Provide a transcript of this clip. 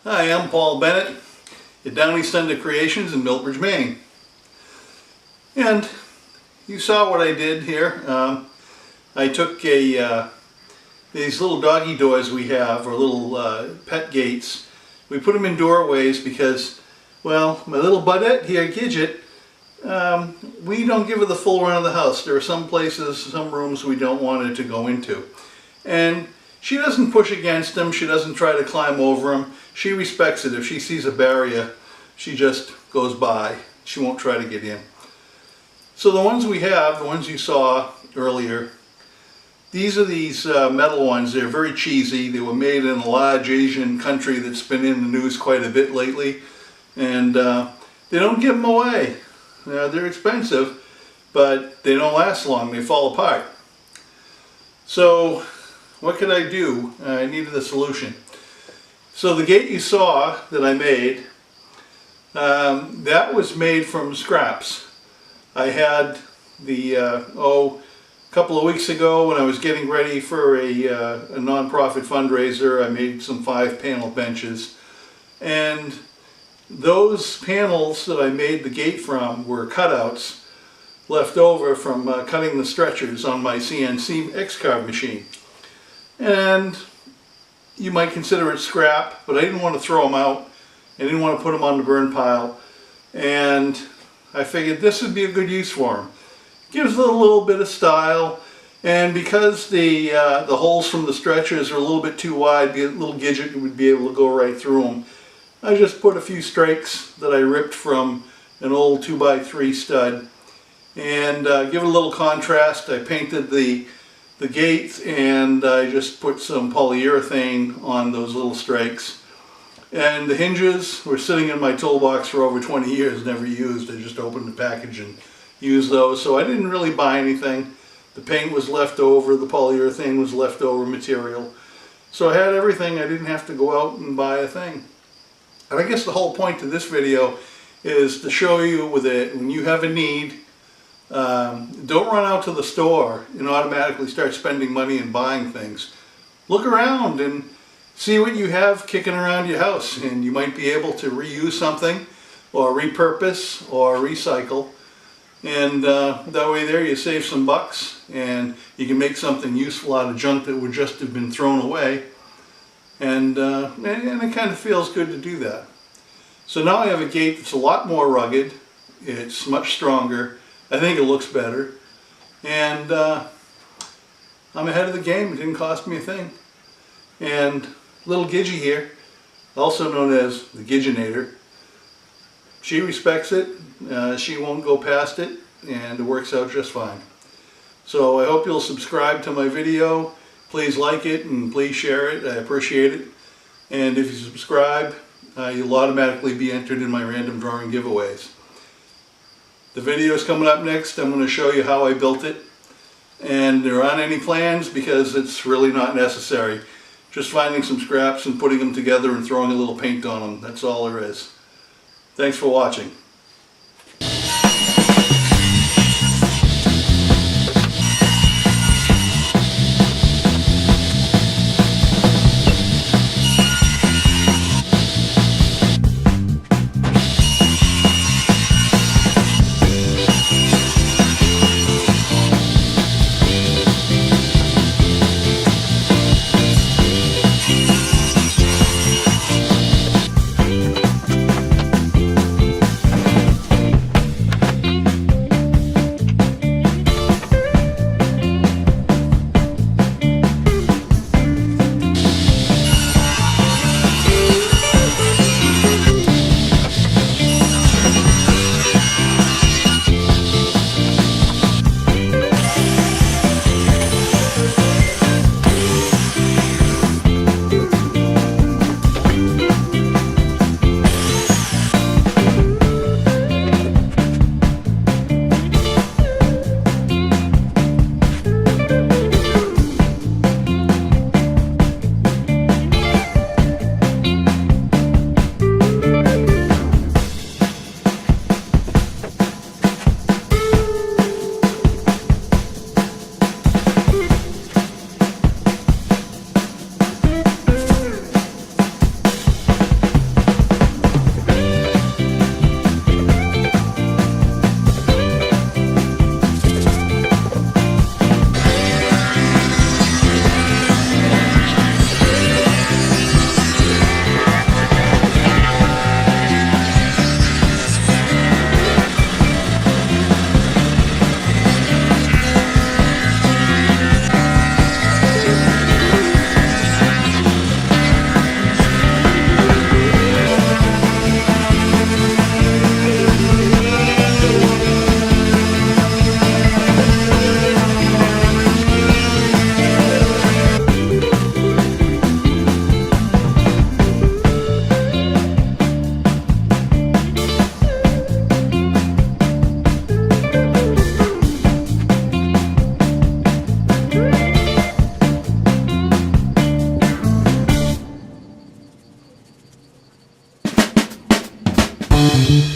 Hi, I'm Paul Bennett at Downeast Creations in Miltbridge, Maine. And you saw what I did here. I took these little doggy doors we have, or little pet gates. We put them in doorways because, well, my little budette here, Gidget, we don't give her the full run of the house. There are some places, some rooms we don't want her to go into. And she doesn't push against them, she doesn't try to climb over them. She respects it. If she sees a barrier, she just goes by. She won't try to get in. So the ones we have, the ones you saw earlier, these are these metal ones. They're very cheesy. They were made in a large Asian country that's been in the news quite a bit lately. And they don't give them away. They're expensive, but they don't last long. They fall apart. So what could I do? I needed a solution. So the gate you saw that I made, that was made from scraps. I had the, a couple of weeks ago when I was getting ready for a non-profit fundraiser, I made some 5-panel benches. And those panels that I made the gate from were cutouts left over from cutting the stretchers on my CNC X-Carve machine. And you might consider it scrap, but I didn't want to throw them out. I didn't want to put them on the burn pile. And I figured this would be a good use for them. Gives it a little bit of style, and because the holes from the stretchers are a little bit too wide, a little Gidget would be able to go right through them. I just put a few strakes that I ripped from an old 2x3 stud, and give it a little contrast. I painted the gates, and I just put some polyurethane on those little strakes. And the hinges were sitting in my toolbox for over 20 years, never used. I just opened the package and used those, so I didn't really buy anything. The paint was left over, the polyurethane was leftover material. So I had everything. I didn't have to go out and buy a thing. And I guess the whole point of this video is to show you with it, when you have a need, don't run out to the store and automatically start spending money and buying things. Look around and see what you have kicking around your house, and you might be able to reuse something or repurpose or recycle. And that way there you save some bucks, and you can make something useful out of junk that would just have been thrown away. And it kind of feels good to do that. So now I have a gate that's a lot more rugged. It's much stronger. I think it looks better. And I'm ahead of the game. It didn't cost me a thing. And little Gidgy here, also known as the Gidgenator, she respects it. She won't go past it, and it works out just fine. So I hope you'll subscribe to my video. Please like it and please share it. I appreciate it. And if you subscribe, you'll automatically be entered in my random drawing giveaways. The video is coming up next. I'm going to show you how I built it. And there aren't any plans because it's really not necessary. Just finding some scraps and putting them together and throwing a little paint on them. That's all there is. Thanks for watching. Bye.